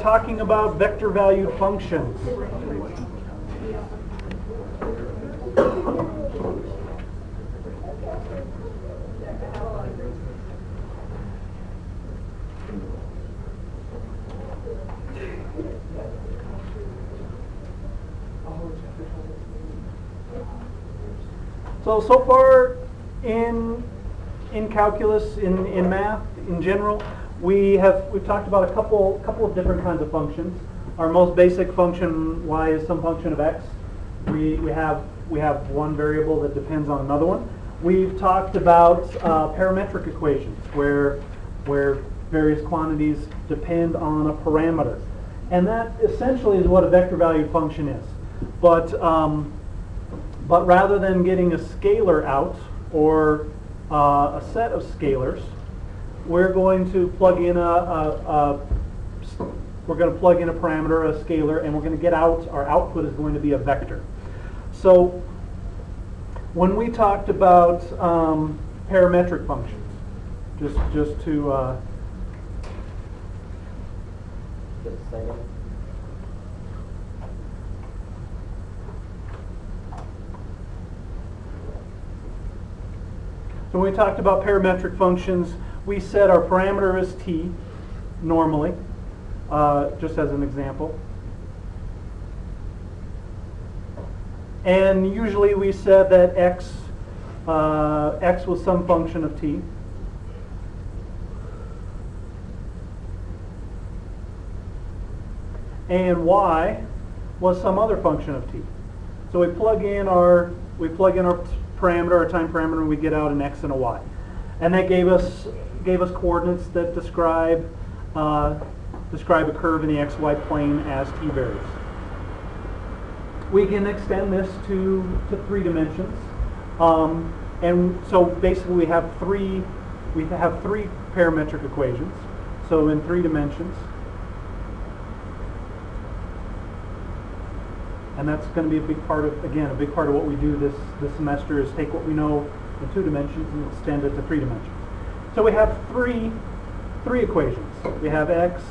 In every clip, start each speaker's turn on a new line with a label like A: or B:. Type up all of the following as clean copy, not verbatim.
A: Talking about vector valued functions. So far in calculus, in math in general, we've talked about a couple of different kinds of functions. Our most basic function, y, is some function of x. We have one variable that depends on another one. We've talked about parametric equations where various quantities depend on a parameter, and that essentially is what a vector valued function is. But rather than getting a scalar out or a set of scalars, we're going to plug in a parameter, a scalar, and we're going to get out, our output is going to be a vector. So when we talked about parametric functions, just to
B: Just a second.
A: So when we talked about parametric functions, we said our parameter is t, normally, just as an example. And usually we said that x was some function of t. And y was some other function of t. So we plug in our parameter, our time parameter, and we get out an x and a y. And that gave us coordinates that describe a curve in the xy plane as t varies. We can extend this to 3 dimensions, and so basically we have three parametric equations. So in 3 dimensions, and that's going to be a big part of what we do this semester is take what we know in 2 dimensions and extend it to 3 dimensions. So we have three equations. We have x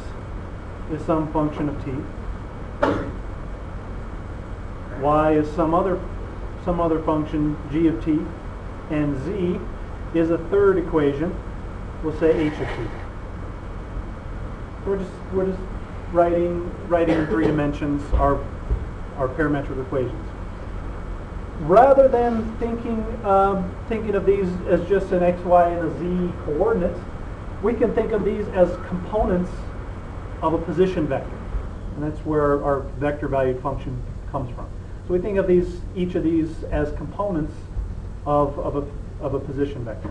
A: is some function of t. Y is some other function g of t, and z is a third equation. We'll say h of t. We're just writing in 3 dimensions our parametric equations. Rather than thinking of these as just an x, y, and a z coordinate, we can think of these as components of a position vector, and that's where our vector valued function comes from. So we think of each of these as components of a position vector.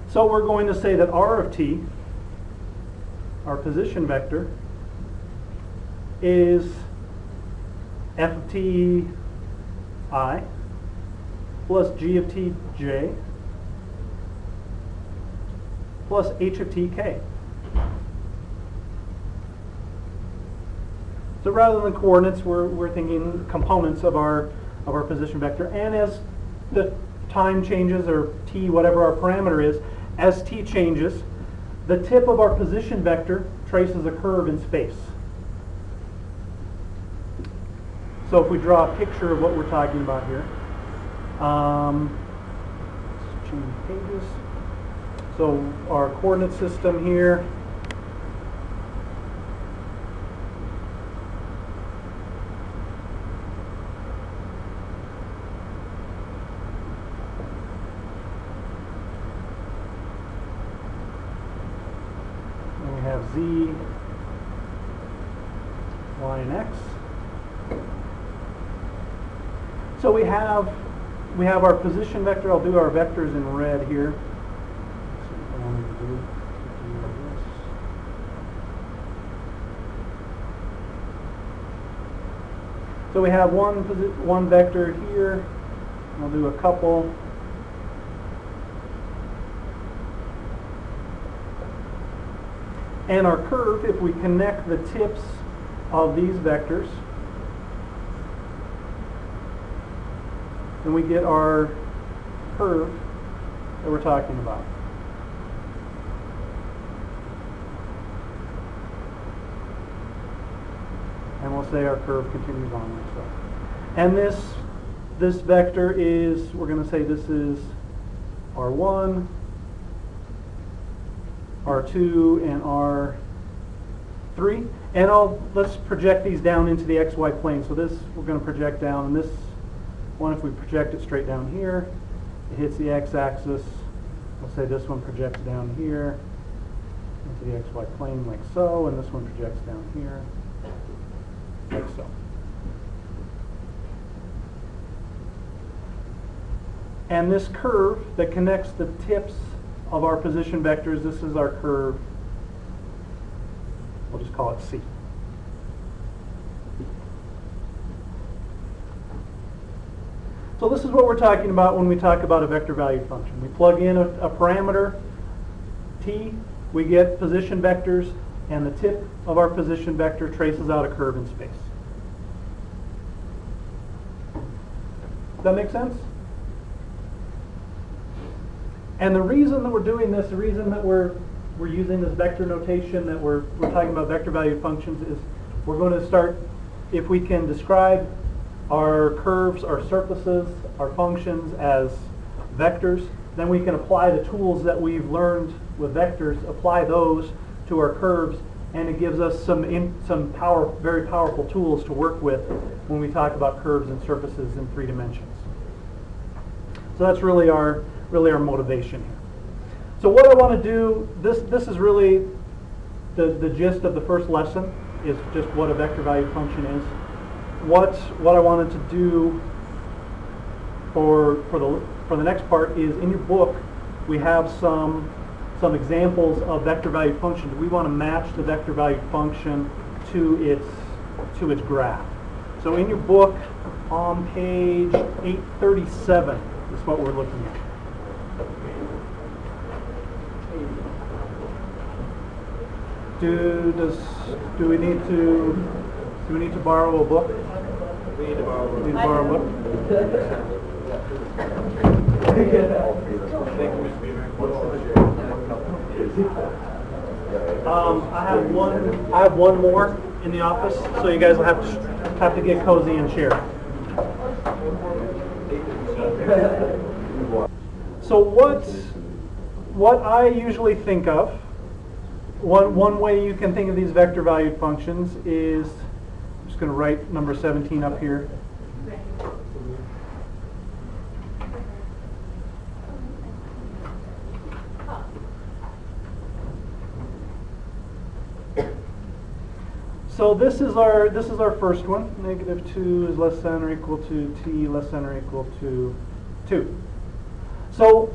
A: So we're going to say that r of t, our position vector, is f of t I plus g of t j plus h of t k. So rather than coordinates, we're thinking components of our position vector, and as the time changes, or t, whatever our parameter is, as t changes, the tip of our position vector traces a curve in space. So if we draw a picture of what we're talking about here, let's change pages. So our coordinate system here, z, y, and x. So we have our position vector. I'll do our vectors in red here. So we have one vector here, I'll do a couple. And our curve, if we connect the tips of these vectors, then we get our curve that we're talking about. And we'll say our curve continues on like so. And this vector is, we're going to say this is R1, R2, and R3. And let's project these down into the XY plane. So this we're going to project down, and this one, if we project it straight down here, it hits the x-axis. We'll say this one projects down here into the XY plane like so, and this one projects down here like so. And this curve that connects the tips of our position vectors, this is our curve. We'll just call it C. So this is what we're talking about when we talk about a vector valued function. We plug in a parameter, t, we get position vectors, and the tip of our position vector traces out a curve in space. Does that make sense? And the reason that we're doing this, the reason that we're using this vector notation, that we're talking about vector valued functions, is we're going to start, if we can describe our curves, our surfaces, our functions as vectors, then we can apply the tools that we've learned with vectors, apply those to our curves, and it gives us some very powerful tools to work with when we talk about curves and surfaces in 3 dimensions. So that's really our motivation here. So what I want to do, this is really the gist of the first lesson, is just what a vector valued function is. What I wanted to do for the next part is, in your book we have some examples of vector valued functions. We want to match the vector valued function to its graph. So in your book on page 837 is what we're looking at. Do we need to borrow a book?
C: We need to borrow a book.
A: Need to borrow a book? I have one more in the office, so you guys will have to get cozy and share. So what I usually think of, one way you can think of these vector valued functions is, I'm just going to write number 17 up here. So this is our first one. -2 is less than or equal to t less than or equal to 2. So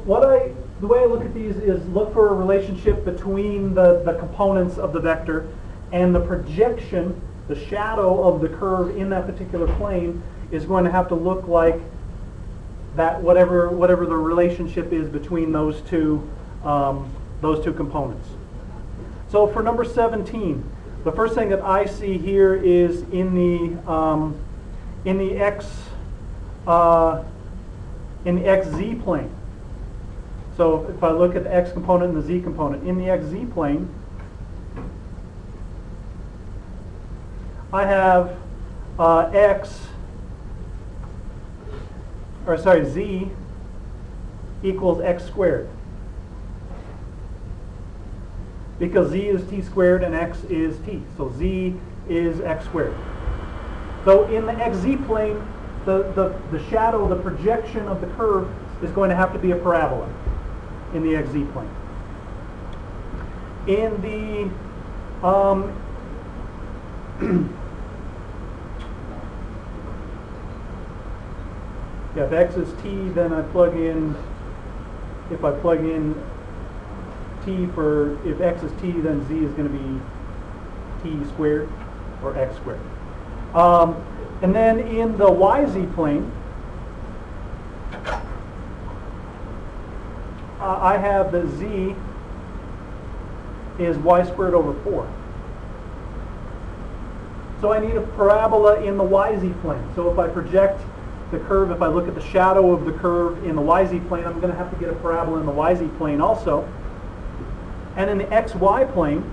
A: the way I look at these is look for a relationship between the components of the vector and the projection, the shadow of the curve in that particular plane is going to have to look like that, whatever the relationship is between those two components. So for number 17, the first thing that I see here is in the xz plane. So if I look at the x component and the z component, in the xz plane, I have z equals x squared. Because z is t squared and x is t. So z is x squared. So in the xz plane, the shadow, the projection of the curve is going to have to be a parabola in the xz plane. In the yeah, if x is t, then if I plug in t for, if x is t, then z is going to be t squared or x squared. And then in the yz plane, I have that z is y squared over 4. So I need a parabola in the yz plane. So if I project the curve, if I look at the shadow of the curve in the yz plane, I'm going to have to get a parabola in the yz plane also. And in the xy plane,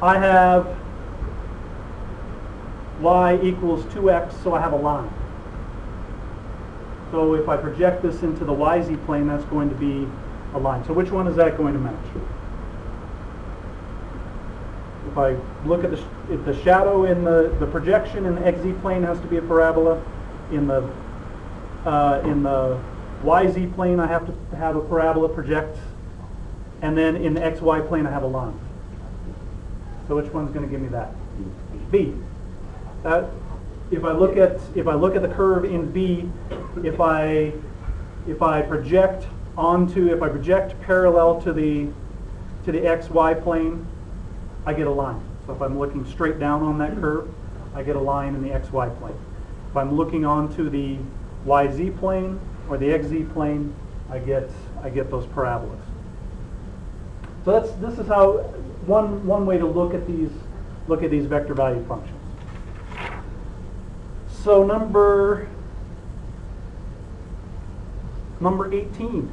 A: I have y equals 2x, so I have a line. So if I project this into the yz plane, that's going to be a line. So which one is that going to match? If I look at if the shadow in the projection in the xz plane has to be a parabola, in the yz plane I have to have a parabola project, and then in the xy plane I have a line. So which one's going to give me that? B. If I look at the curve in B, if I project parallel to the xy plane, I get a line. So if I'm looking straight down on that curve, I get a line in the xy plane. If I'm looking onto the yz plane or the xz plane, I get those parabolas. So this is how one way to look at these vector value functions. So number 18,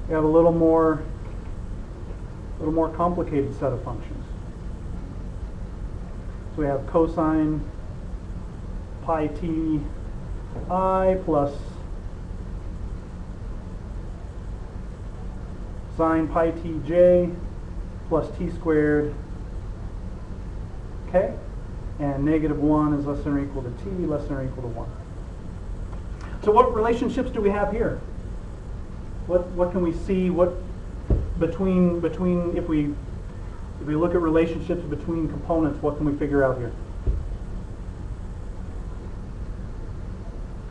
A: we have a little more complicated set of functions. So we have cosine pi t I plus sine pi t j plus t squared, okay? And negative 1 is less than or equal to t, less than or equal to 1. So what relationships do we have here? What can we see? What between if we look at relationships between components, what can we figure out here?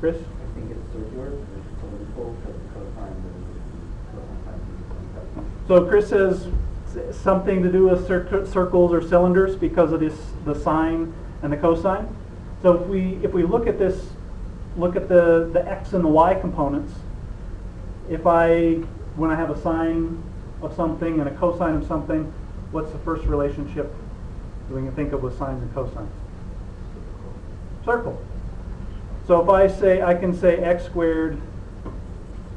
A: Chris?
B: I think it's circular.
A: So Chris says something to do with circles or cylinders because of the sine and the cosine. So if we look at this, look at the x and the y components. When I have a sine of something and a cosine of something, what's the first relationship that we can think of with sines and cosines? Circle. So if I can say x squared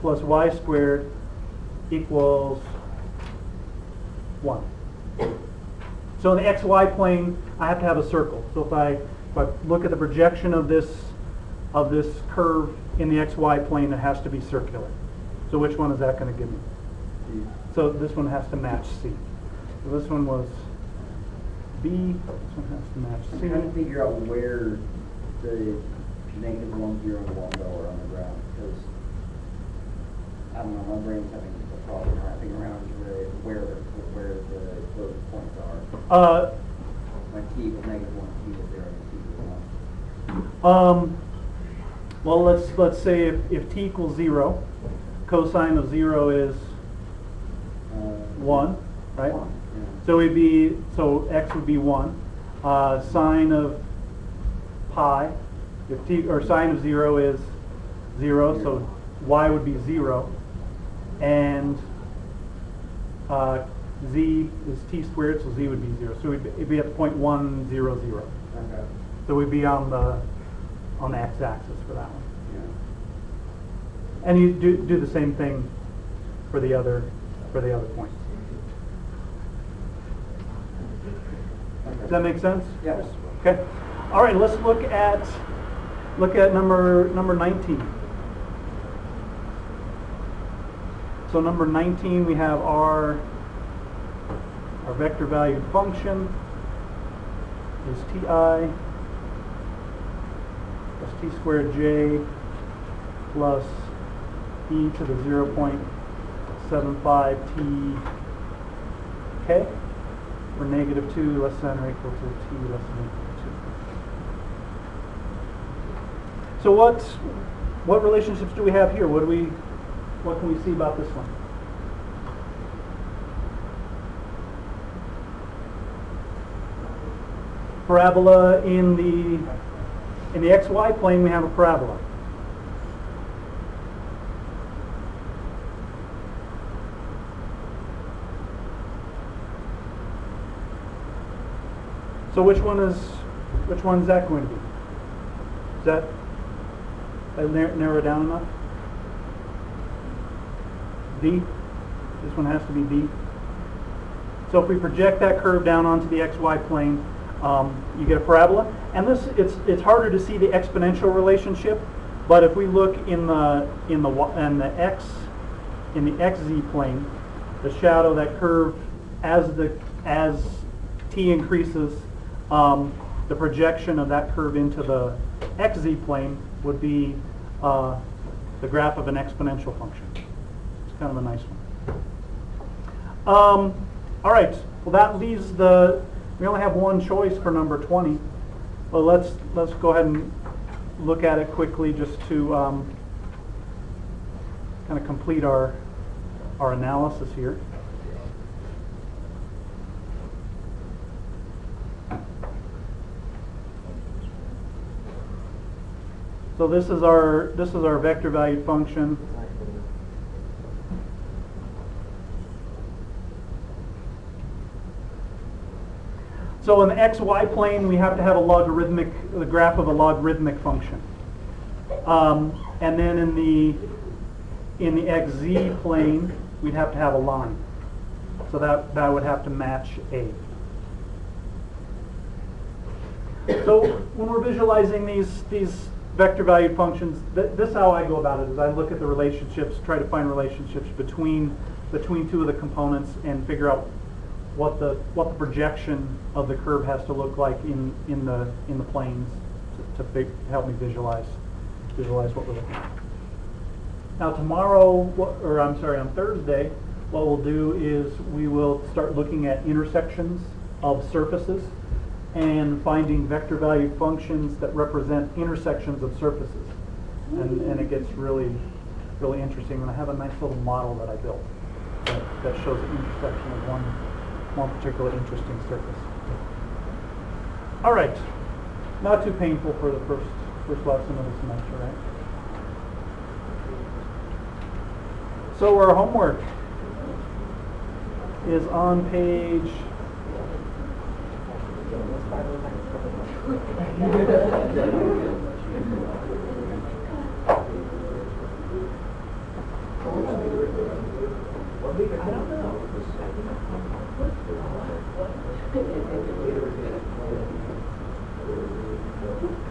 A: plus y squared equals 1. So in the xy plane, I have to have a circle. So if I look at the projection of this curve in the xy plane, it has to be circular. So which one is that going to give me? So this one has to match C. So this one was B. This one has to match C.
B: I'm trying to figure out where the negative 1, 0, and 1 go are on the graph, because I don't know, my brain's having a problem wrapping around where those points are. When t equals negative 1, t equals 0, and t equals 1.
A: Well, let's say if t equals 0, cosine of 0 is 1, right?
B: 1, yeah.
A: So x would be 1. Sine of pi, sine of 0 is 0, so y would be 0, and z is t squared, so z would be 0. So it'd be at point 1, 0, 0.
B: Okay.
A: So we'd be on the x-axis for that one.
B: Yeah.
A: And you do the same thing for the other points. Does that make sense?
B: Yes.
A: Okay. All right. Let's look at number 19. So number 19, we have our vector valued function is ti plus t squared j plus e to the 0.75 t k, where negative 2 less than or equal to t less than or equal to 2. So what relationships do we have here? What can we see about this one? Parabola in the xy plane, we have a parabola. So which one's that going to be? Is that narrow it down enough? D? This one has to be D. So if we project that curve down onto the XY plane, you get a parabola. And this, it's harder to see the exponential relationship, but if we look in the XZ plane, the shadow, that curve, as t increases, the projection of that curve into the XZ plane would be the graph of an exponential function. It's kind of a nice one. All right, well that leaves we only have one choice for number 20. Well, let's go ahead and look at it quickly just to kind of complete our analysis here. So this is our vector valued function. So in the xy plane, we have to have the graph of a logarithmic function. And then in the xz plane, we'd have to have a line. So that would have to match A. So when we're visualizing these vector valued functions, this is how I go about it, is I look at the relationships, try to find relationships between two of the components and figure out what the projection of the curve has to look like in the planes to help me visualize what we're looking at. Now on Thursday, what we'll do is we will start looking at intersections of surfaces and finding vector valued functions that represent intersections of surfaces. And it gets really, really interesting. And I have a nice little model that I built that shows the intersection of one particular interesting surface. All right, not too painful for the first lesson of the semester, right? So our homework is on page